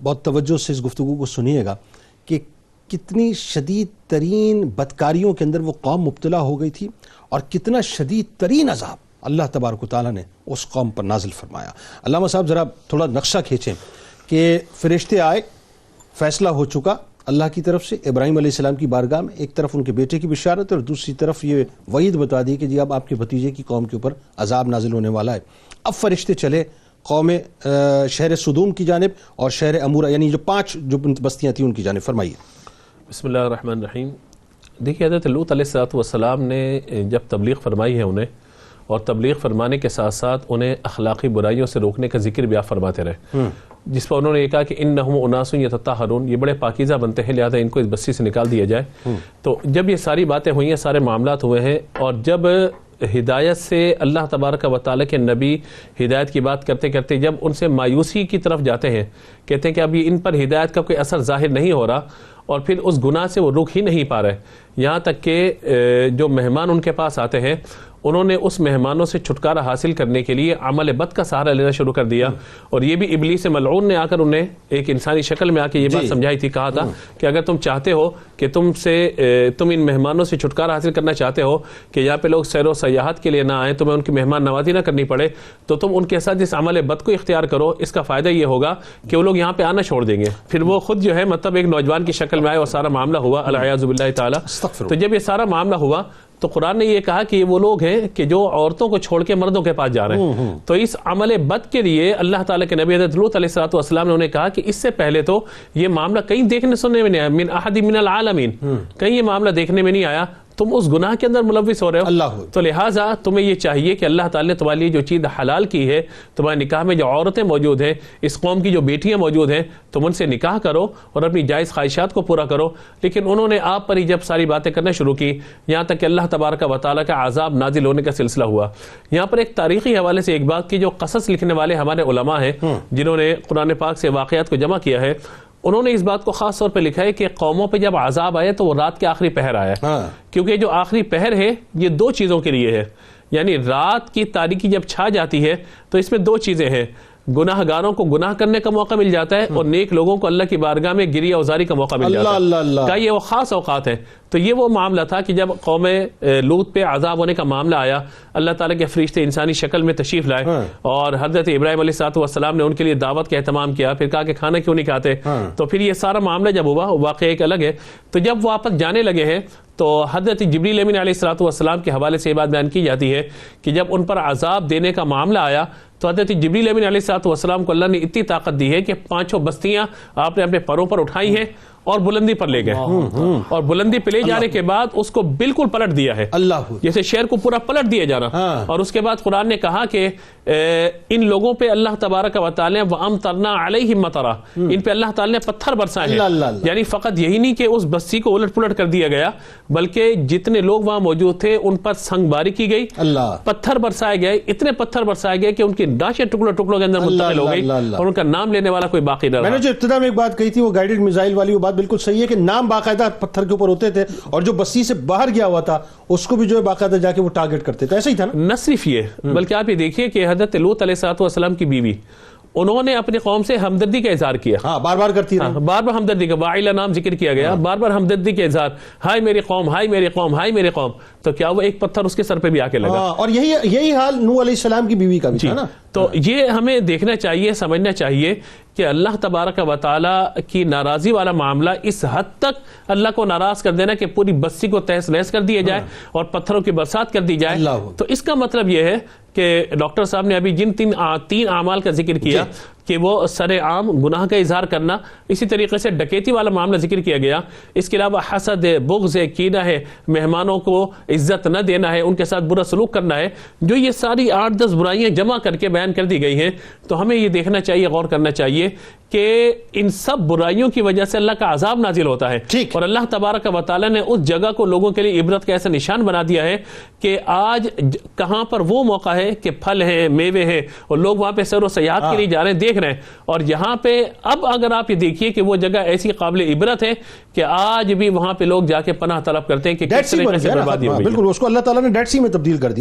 بہت توجہ سے اس گفتگو کو سنیے گا کہ کتنی شدید ترین بدکاریوں کے اندر وہ قوم مبتلا ہو گئی تھی اور کتنا شدید ترین عذاب اللہ تبارک و تعالیٰ نے اس قوم پر نازل فرمایا. علامہ صاحب ذرا تھوڑا نقشہ کھینچیں کہ فرشتے آئے, فیصلہ ہو چکا اللہ کی طرف سے ابراہیم علیہ السلام کی بارگاہ میں, ایک طرف ان کے بیٹے کی بشارت اور دوسری طرف یہ وعید بتا دی کہ جی اب آپ کے بھتیجے کی قوم کے اوپر عذاب نازل ہونے والا ہے. اب فرشتے چلے قوم شہر صدوم کی جانب اور شہر امورہ, یعنی جو 5 جو بستیاں تھیں ان کی جانب. فرمائیے. بسم اللہ الرحمن الرحیم. دیکھیے حضرت لوط علیہ السلام نے جب تبلیغ فرمائی ہے انہیں, اور تبلیغ فرمانے کے ساتھ ساتھ انہیں اخلاقی برائیوں سے روکنے کا ذکر بھی آپ فرماتے رہے, جس پر انہوں نے یہ کہا کہ انہم اناس یتطہرون, یہ بڑے پاکیزہ بنتے ہیں لہذا ان کو اس بستی سے نکال دیا جائے. تو جب یہ ساری باتیں ہوئی ہیں, سارے معاملات ہوئے ہیں, اور جب ہدایت سے اللہ تبارک و تعالیٰ کے نبی ہدایت کی بات کرتے کرتے جب ان سے مایوسی کی طرف جاتے ہیں, کہتے ہیں کہ اب یہ ان پر ہدایت کا کوئی اثر ظاہر نہیں ہو رہا, اور پھر اس گناہ سے وہ رک ہی نہیں پا رہے, یہاں تک کہ جو مہمان ان کے پاس آتے ہیں انہوں نے اس مہمانوں سے چھٹکارا حاصل کرنے کے لیے عمل بد کا سہارا لینا شروع کر دیا. اور یہ بھی ابلیس ملعون نے آ کر انہیں ایک انسانی شکل میں آ کے یہ بات سمجھائی تھی, کہا تھا کہ اگر تم چاہتے ہو کہ تم ان مہمانوں سے چھٹکارا حاصل کرنا چاہتے ہو کہ یہاں پہ لوگ سیر و سیاحت کے لیے نہ آئیں, تمہیں ان کی مہمان نوازی نہ کرنی پڑے, تو تم ان کے ساتھ اس عمل بد کو اختیار کرو. اس کا فائدہ یہ ہوگا کہ وہ لوگ یہاں پہ آنا چھوڑ دیں گے. پھر وہ خود جو ہے مطلب ایک نوجوان کی شکل میں آئے اور سارا معاملہ ہوا العیاذ باللہ تعالی. تو جب یہ سارا معاملہ ہوا تو قرآن نے یہ کہا کہ یہ وہ لوگ ہیں کہ جو عورتوں کو چھوڑ کے مردوں کے پاس جا رہے ہیں. تو اس عمل بد کے لیے اللہ تعالیٰ کے نبی حضرت لوط علیہ السلام نے انہیں کہا کہ اس سے پہلے تو یہ معاملہ کہیں دیکھنے سننے میں نہیں آیا, من احد من العالمین, کہیں یہ معاملہ دیکھنے میں نہیں آیا, تم اس گناہ کے اندر ملوث ہو رہے ہو. تو لہٰذا تمہیں یہ چاہیے کہ اللہ تعالیٰ نے تمہارے لیے جو چیز حلال کی ہے, تمہارے نکاح میں جو عورتیں موجود ہیں, اس قوم کی جو بیٹیاں موجود ہیں, تم ان سے نکاح کرو اور اپنی جائز خواہشات کو پورا کرو. لیکن انہوں نے آپ پر ہی جب ساری باتیں کرنا شروع کی, یہاں تک کہ اللہ تبارک و تعالیٰ کا عذاب نازل ہونے کا سلسلہ ہوا. یہاں پر ایک تاریخی حوالے سے ایک بات کی, جو قصص لکھنے والے ہمارے علماء ہیں جنہوں نے قرآن پاک سے واقعات کو جمع کیا ہے, انہوں نے اس بات کو خاص طور پہ لکھا ہے کہ قوموں پہ جب عذاب آیا تو وہ رات کے آخری پہر آیا, کیونکہ جو آخری پہر ہے یہ 2 چیزوں کے لیے ہے. یعنی رات کی تاریکی جب چھا جاتی ہے تو اس میں 2 چیزیں ہیں, گناہ گاروں کو گناہ کرنے کا موقع مل جاتا ہے اور نیک لوگوں کو اللہ کی بارگاہ میں گری اوزاری کا موقع مل جاتا ہے. کہ یہ وہ خاص اوقات ہیں. تو یہ وہ معاملہ تھا کہ جب قوم لوط پہ عذاب ہونے کا معاملہ آیا, اللہ تعالیٰ کے فرشتے انسانی شکل میں تشریف لائے اور حضرت ابراہیم علیہ السلام نے ان کے لیے دعوت کا اہتمام کیا. پھر کہا کہ کھانا کیوں نہیں کھاتے. تو پھر یہ سارا معاملہ جب ہوا, واقعہ ایک الگ ہے. تو جب وہ واپس جانے لگے ہیں تو حضرت جبریل امین علیہ السلام کے حوالے سے یہ بات بیان کی جاتی ہے کہ جب ان پر عذاب دینے کا معاملہ آیا تو حضرت جبریل امین علیہ السلام کو اللہ نے اتنی طاقت دی ہے کہ 5 بستیاں آپ نے اپنے پروں پر اٹھائی ہیں اور بلندی پر لے گئے, اور بلندی پہ لے جانے کے بعد اس کو بالکل پلٹ دیا ہے, جیسے شہر کو پورا پلٹ دیا جانا. اور اس کے بعد قرآن نے کہا کہ ان لوگوں پہ اللہ تبارک و تعالی نے وَأَمْطَرْنَا عَلَيْهِمْ مَطَرًا, ان پہ اللہ تعالی نے پتھر برسائے ہیں. یعنی فقط یہی نہیں کہ اس بستی کو الٹ پلٹ کر دیا گیا, بلکہ جتنے لوگ وہاں موجود تھے ان پر سنگ باری کی گئی, پتھر برسائے گئے, اتنے پتھر برسائے گئے کہ ان کی ناشے ٹکڑوں کے اندر منتقل ہو گئی اور ان کا نام لینے والا کوئی باقی نہ رہا. میں نے جو ابتدا میں ایک بات کہی تھی وہ گائیڈڈ میزائل والی, وہ بات بالکل صحیح ہے کہ نام باقاعدہ پتھر کے اوپر ہوتے تھے اور جو بستی سے باہر گیا ہوا تھا اس کو بھی جو ہے باقاعدہ جا کے وہ ٹارگٹ کرتے تھے. ایسا ہی تھا نا. نہ صرف یہ, بلکہ آپ یہ دیکھیے کہ حضرت لوط علیہ السلام کی بیوی, انہوں نے اپنی قوم سے ہمدردی کا اظہار کیا. بار بار کرتی رہی, بار بار ہمدردی کا, وائلہ نام ذکر کیا گیا, بار بار ہمدردی کا اظہار, ہائے میری قوم, ہائے میری قوم, ہائے میری قوم. تو کیا وہ ایک پتھر اس کے سر پہ بھی آ کے لگا. اور یہی حال نوح علیہ السلام کی بیوی کا بھی تھا نا. تو یہ ہمیں دیکھنا چاہیے, سمجھنا چاہیے کہ اللہ تبارک و تعالی کی ناراضی والا معاملہ اس حد تک اللہ کو ناراض کر دینا کہ پوری بستی کو تہس نہس کر دیا جائے اور پتھروں کی برسات کر دی جائے. تو اس کا مطلب یہ ہے کہ ڈاکٹر صاحب نے ابھی جن 3 اعمال کا ذکر کیا کہ وہ سر عام گناہ کا اظہار کرنا, اسی طریقے سے ڈکیتی والا معاملہ ذکر کیا گیا, اس کے علاوہ حسد ہے, بغض ہے, کینہ ہے, مہمانوں کو عزت نہ دینا ہے, ان کے ساتھ برا سلوک کرنا ہے, جو یہ ساری 8-10 برائیاں جمع کر کے بیان کر دی گئی ہیں. تو ہمیں یہ دیکھنا چاہیے, غور کرنا چاہیے کہ ان سب برائیوں کی وجہ سے اللہ کا عذاب نازل ہوتا ہے. اور اللہ تبارک و تعالی نے اس جگہ کو لوگوں کے لیے عبرت کا ایسا نشان بنا دیا ہے کہ آج کہاں پر وہ موقع ہے کہ پھل ہیں, میوے ہیں, اور لوگ وہاں پہ سیر و سیاحت کے لیے جا رہے ہیں, دیکھ رہے ہیں. اور یہاں پہ اب اگر آپ یہ دیکھیے کہ وہ جگہ ایسی قابل عبرت ہے کہ آج بھی وہاں پہ لوگ جا کے پناہ طلب کرتے ہیں کہ کس طرح سے بربادی ہوئی. بالکل, اس کو اللہ تعالیٰ نے ڈیڈ سی میں تبدیل کر دیا.